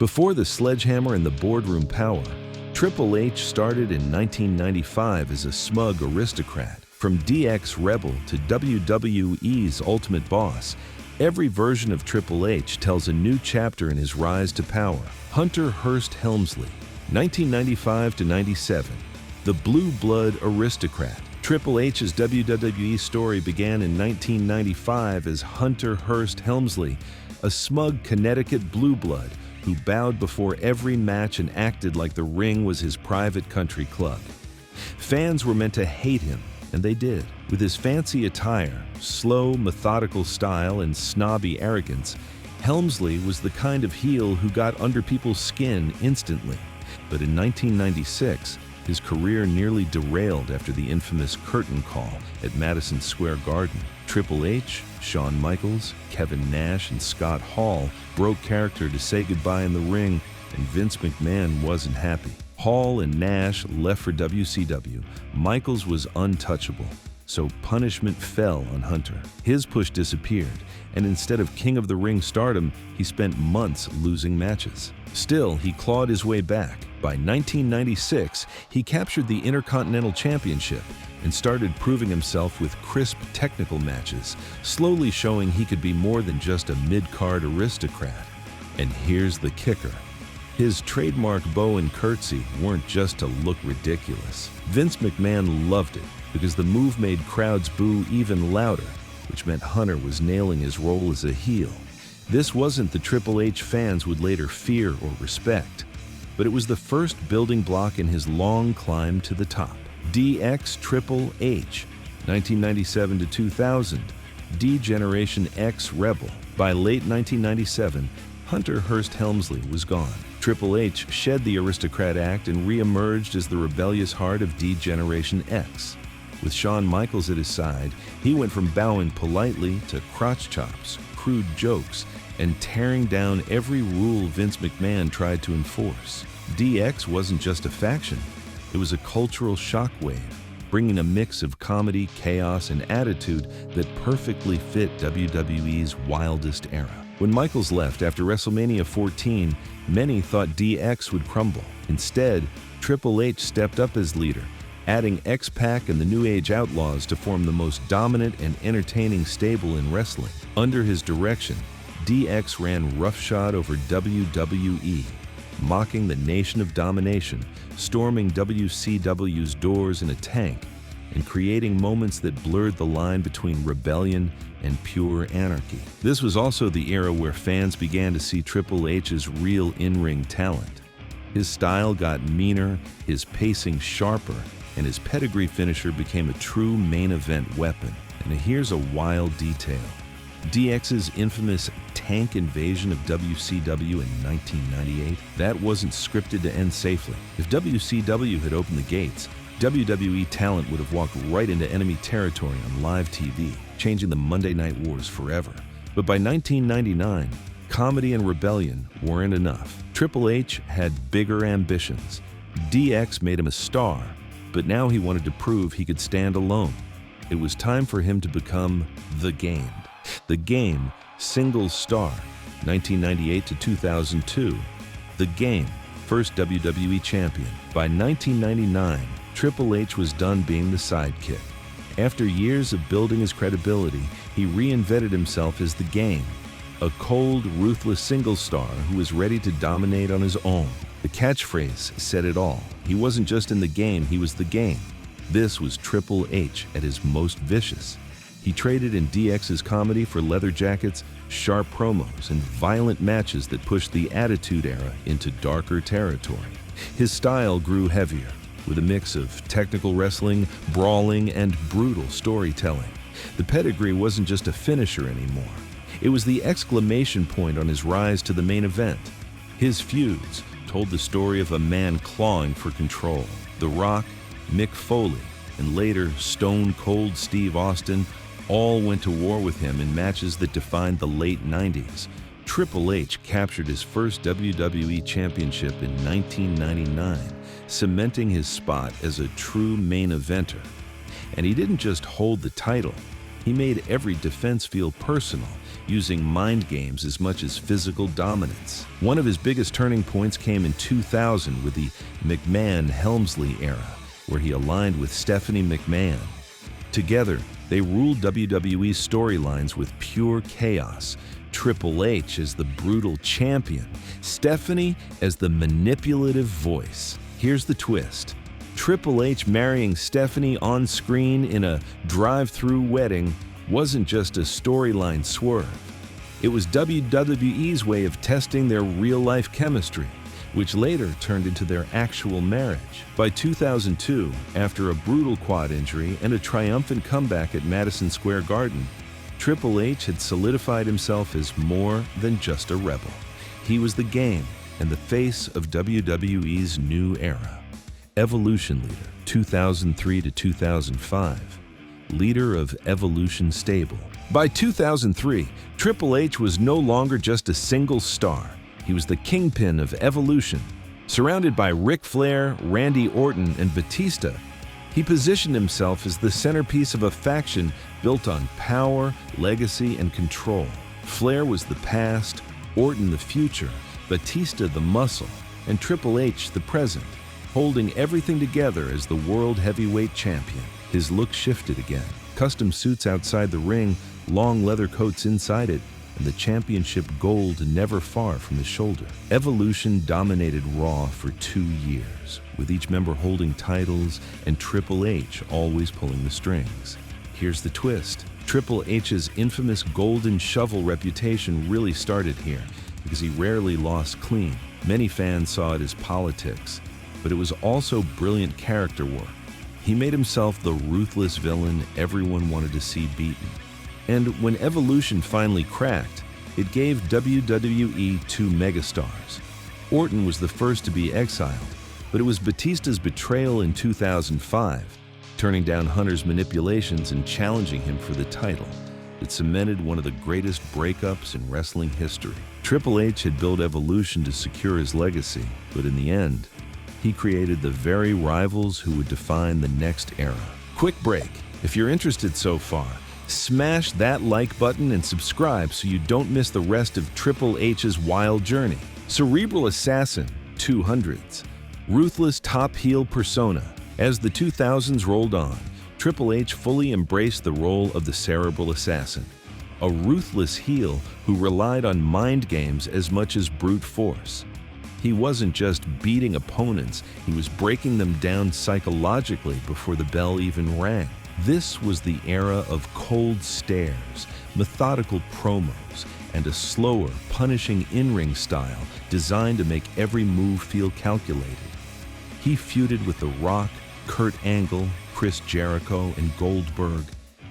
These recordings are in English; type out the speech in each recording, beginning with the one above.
Before the sledgehammer and the boardroom power, Triple H started in 1995 as a smug aristocrat. From DX Rebel to WWE's Ultimate Boss, every version of Triple H tells a new chapter in his rise to power. Hunter Hearst Helmsley, 1995 to 97, the blue blood aristocrat. Triple H's WWE story began in 1995 as Hunter Hearst Helmsley, a smug Connecticut blue blood who bowed before every match and acted like the ring was his private country club. Fans were meant to hate him, and they did. With his fancy attire, slow, methodical style, and snobby arrogance, Helmsley was the kind of heel who got under people's skin instantly. But in 1996, his career nearly derailed after the infamous curtain call at Madison Square Garden. Triple H, Shawn Michaels, Kevin Nash, and Scott Hall broke character to say goodbye in the ring, and Vince McMahon wasn't happy. Hall and Nash left for WCW. Michaels was untouchable, so punishment fell on Hunter. His push disappeared, and instead of King of the Ring stardom, he spent months losing matches. Still, he clawed his way back. By 1996, he captured the Intercontinental Championship and started proving himself with crisp technical matches, slowly showing he could be more than just a mid-card aristocrat. And here's the kicker. His trademark bow and curtsy weren't just to look ridiculous. Vince McMahon loved it because the move made crowds boo even louder, which meant Hunter was nailing his role as a heel. This wasn't the Triple H fans would later fear or respect, but it was the first building block in his long climb to the top. DX Triple H, 1997 to 2000, D-Generation X Rebel. By late 1997, Hunter Hearst Helmsley was gone. Triple H shed the aristocrat act and re-emerged as the rebellious heart of D-Generation X. With Shawn Michaels at his side, he went from bowing politely to crotch chops, crude jokes, and tearing down every rule Vince McMahon tried to enforce. DX wasn't just a faction, it was a cultural shockwave, bringing a mix of comedy, chaos, and attitude that perfectly fit WWE's wildest era. When Michaels left after WrestleMania 14, many thought DX would crumble. Instead, Triple H stepped up as leader, adding X-Pac and the New Age Outlaws to form the most dominant and entertaining stable in wrestling. Under his direction, DX ran roughshod over WWE, mocking the Nation of Domination, storming WCW's doors in a tank, and creating moments that blurred the line between rebellion and pure anarchy. This was also the era where fans began to see Triple H's real in-ring talent. His style got meaner, his pacing sharper, and his pedigree finisher became a true main event weapon. And here's a wild detail. DX's infamous tank invasion of WCW in 1998, that wasn't scripted to end safely. If WCW had opened the gates, WWE talent would have walked right into enemy territory on live TV, changing the Monday Night Wars forever. But by 1999, comedy and rebellion weren't enough. Triple H had bigger ambitions. DX made him a star, but now he wanted to prove he could stand alone. It was time for him to become The Game. The Game, singles star, 1998 to 2002. The Game, first WWE champion. By 1999, Triple H was done being the sidekick. After years of building his credibility, he reinvented himself as The Game, a cold, ruthless singles star who was ready to dominate on his own. The catchphrase said it all. He wasn't just in the game, he was the game. This was Triple H at his most vicious. He traded in DX's comedy for leather jackets, sharp promos, and violent matches that pushed the Attitude Era into darker territory. His style grew heavier, with a mix of technical wrestling, brawling, and brutal storytelling. The pedigree wasn't just a finisher anymore. It was the exclamation point on his rise to the main event. His feuds told the story of a man clawing for control. The Rock, Mick Foley, and later Stone Cold Steve Austin all went to war with him in matches that defined the late 90s. Triple H captured his first WWE championship in 1999, cementing his spot as a true main eventer. And he didn't just hold the title, he made every defense feel personal. using mind games as much as physical dominance. One of his biggest turning points came in 2000 with the McMahon-Helmsley era, where he aligned with Stephanie McMahon. Together, they ruled WWE's storylines with pure chaos. Triple H as the brutal champion, Stephanie as the manipulative voice. Here's the twist. Triple H marrying Stephanie on screen in a drive-through wedding wasn't just a storyline swerve. It was WWE's way of testing their real-life chemistry, which later turned into their actual marriage. By 2002, after a brutal quad injury and a triumphant comeback at Madison Square Garden, Triple H had solidified himself as more than just a rebel. He was the game and the face of WWE's new era. Evolution leader, 2003 to 2005. Leader of Evolution stable. By 2003, Triple H was no longer just a single star. He was the kingpin of Evolution. Surrounded by Ric Flair, Randy Orton, and Batista, he positioned himself as the centerpiece of a faction built on power, legacy, and control. Flair was the past, Orton the future, Batista the muscle, and Triple H the present, holding everything together as the World Heavyweight Champion. His look shifted again. Custom suits outside the ring, long leather coats inside it, and the championship gold never far from his shoulder. Evolution dominated Raw for 2 years, with each member holding titles and Triple H always pulling the strings. Here's the twist. Triple H's infamous golden shovel reputation really started here, because he rarely lost clean. Many fans saw it as politics, but it was also brilliant character work. He made himself the ruthless villain everyone wanted to see beaten. And when Evolution finally cracked, it gave WWE 2 megastars. Orton was the first to be exiled, but it was Batista's betrayal in 2005, turning down Hunter's manipulations and challenging him for the title, that cemented one of the greatest breakups in wrestling history. Triple H had built Evolution to secure his legacy, but in the end, he created the very rivals who would define the next era. Quick break. If you're interested so far, smash that like button and subscribe so you don't miss the rest of Triple H's wild journey. Cerebral assassin, 200s. Ruthless top heel persona. As the 2000s rolled on, Triple H fully embraced the role of the cerebral assassin, a ruthless heel who relied on mind games as much as brute force. He wasn't just beating opponents, he was breaking them down psychologically before the bell even rang. This was the era of cold stares, methodical promos, and a slower, punishing in-ring style designed to make every move feel calculated. He feuded with The Rock, Kurt Angle, Chris Jericho, and Goldberg,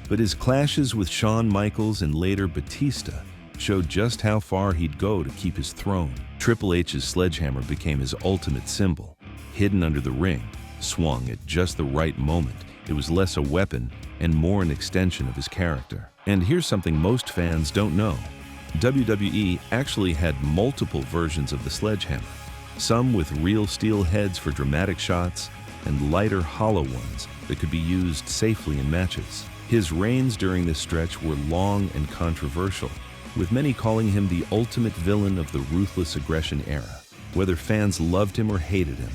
but his clashes with Shawn Michaels and later Batista showed just how far he'd go to keep his throne. Triple H's sledgehammer became his ultimate symbol. Hidden under the ring, swung at just the right moment, it was less a weapon and more an extension of his character. And here's something most fans don't know. WWE actually had multiple versions of the sledgehammer, some with real steel heads for dramatic shots and lighter hollow ones that could be used safely in matches. His reigns during this stretch were long and controversial, with many calling him the ultimate villain of the ruthless aggression era. Whether fans loved him or hated him,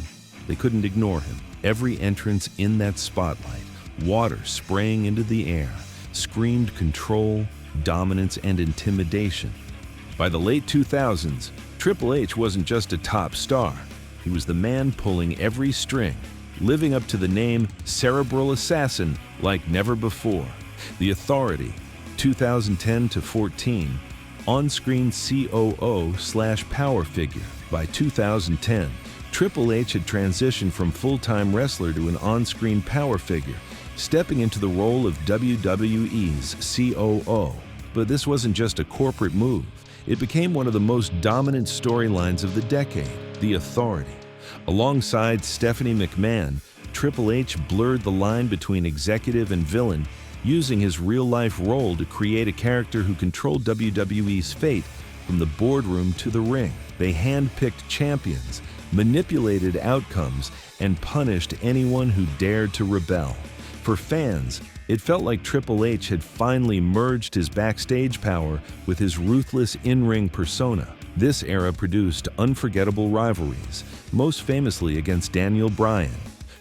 they couldn't ignore him. Every entrance in that spotlight, water spraying into the air, screamed control, dominance, and intimidation. By the late 2000s, Triple H wasn't just a top star. He was the man pulling every string, living up to the name Cerebral Assassin like never before. The Authority, 2010 to 14, on-screen COO/power figure. By 2010, Triple H had transitioned from full-time wrestler to an on-screen power figure, stepping into the role of WWE's COO. But this wasn't just a corporate move. It became one of the most dominant storylines of the decade, The Authority. Alongside Stephanie McMahon, Triple H blurred the line between executive and villain, using his real-life role to create a character who controlled WWE's fate from the boardroom to the ring. They handpicked champions, manipulated outcomes, and punished anyone who dared to rebel. For fans, It felt like Triple H had finally merged his backstage power with his ruthless in-ring persona. This era produced unforgettable rivalries, most famously against Daniel Bryan.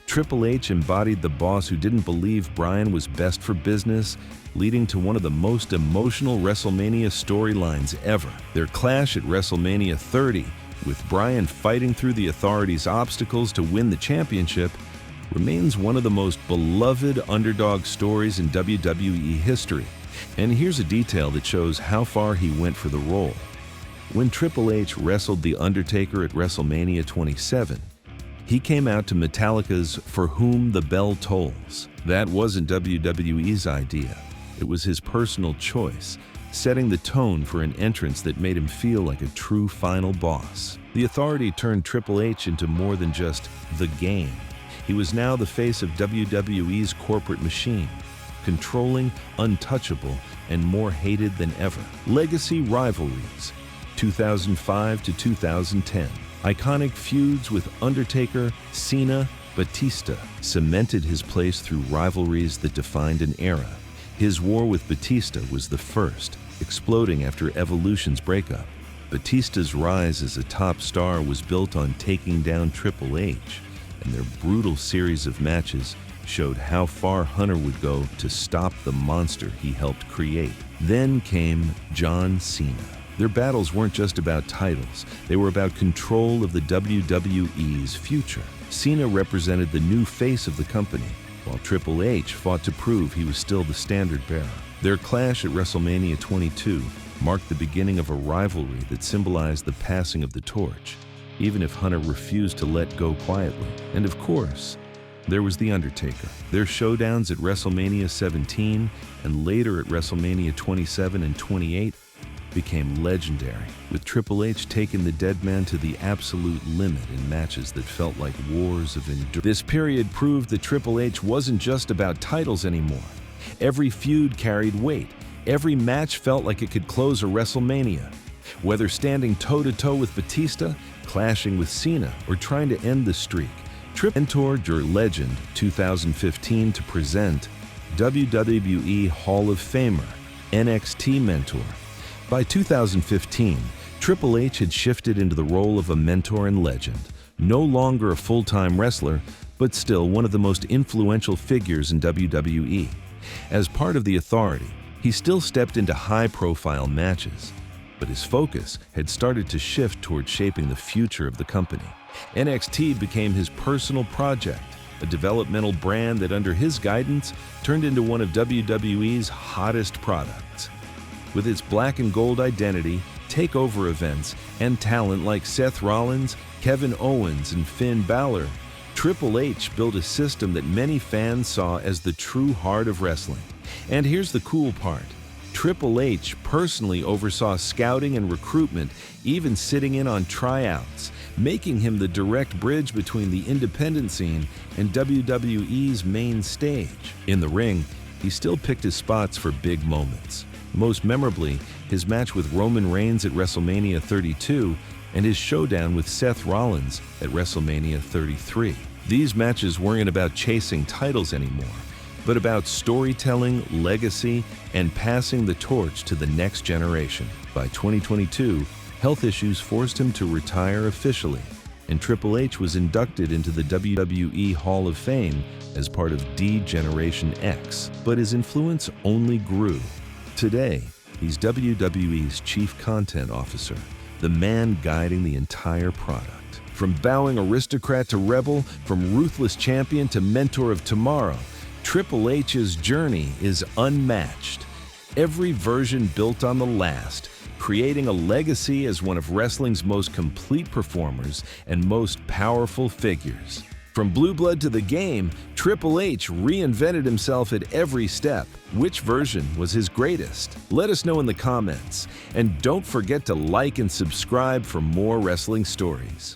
Triple H embodied the boss who didn't believe Bryan was best for business, leading to one of the most emotional WrestleMania storylines ever. Their clash at WrestleMania 30, with Bryan fighting through the Authority's obstacles to win the championship, remains one of the most beloved underdog stories in WWE history. And here's a detail that shows how far he went for the role. When Triple H wrestled The Undertaker at WrestleMania 27, he came out to Metallica's For Whom the Bell Tolls. That wasn't WWE's idea. It was his personal choice, setting the tone for an entrance that made him feel like a true final boss. The Authority turned Triple H into more than just the game. He was now the face of WWE's corporate machine, controlling, untouchable, and more hated than ever. Legacy rivalries, 2005 to 2010. Iconic feuds with Undertaker, Cena, Batista cemented his place through rivalries that defined an era. His war with Batista was the first, exploding after Evolution's breakup. Batista's rise as a top star was built on taking down Triple H, and their brutal series of matches showed how far Hunter would go to stop the monster he helped create. Then came John Cena. Their battles weren't just about titles, they were about control of the WWE's future. Cena represented the new face of the company, while Triple H fought to prove he was still the standard bearer. Their clash at WrestleMania 22 marked the beginning of a rivalry that symbolized the passing of the torch, even if Hunter refused to let go quietly. And of course, there was The Undertaker. Their showdowns at WrestleMania 17 and later at WrestleMania 27 and 28 became legendary, with Triple H taking the dead man to the absolute limit in matches that felt like wars of endurance. This period proved that Triple H wasn't just about titles anymore. Every feud carried weight. Every match felt like it could close a WrestleMania. Whether standing toe-to-toe with Batista, clashing with Cena, or trying to end the streak, Triple H entered your Legend 2015 to present WWE Hall of Famer, NXT mentor. By 2015, Triple H had shifted into the role of a mentor and legend, no longer a full-time wrestler, but still one of the most influential figures in WWE. As part of the Authority, he still stepped into high-profile matches, but his focus had started to shift toward shaping the future of the company. NXT became his personal project, a developmental brand that under his guidance turned into one of WWE's hottest products. With its black and gold identity, takeover events, and talent like Seth Rollins, Kevin Owens, and Finn Balor, Triple H built a system that many fans saw as the true heart of wrestling. And here's the cool part. Triple H personally oversaw scouting and recruitment, even sitting in on tryouts, making him the direct bridge between the independent scene and WWE's main stage. In the ring, he still picked his spots for big moments. Most memorably, his match with Roman Reigns at WrestleMania 32 and his showdown with Seth Rollins at WrestleMania 33. These matches weren't about chasing titles anymore, but about storytelling, legacy, and passing the torch to the next generation. By 2022, health issues forced him to retire officially, and Triple H was inducted into the WWE Hall of Fame as part of D-Generation X. But his influence only grew. Today, he's WWE's Chief Content Officer, the man guiding the entire product. From bowing aristocrat to rebel, from ruthless champion to mentor of tomorrow, Triple H's journey is unmatched. Every version built on the last, creating a legacy as one of wrestling's most complete performers and most powerful figures. From Blue Blood to the Game, Triple H reinvented himself at every step. Which version was his greatest? Let us know in the comments. And don't forget to like and subscribe for more wrestling stories.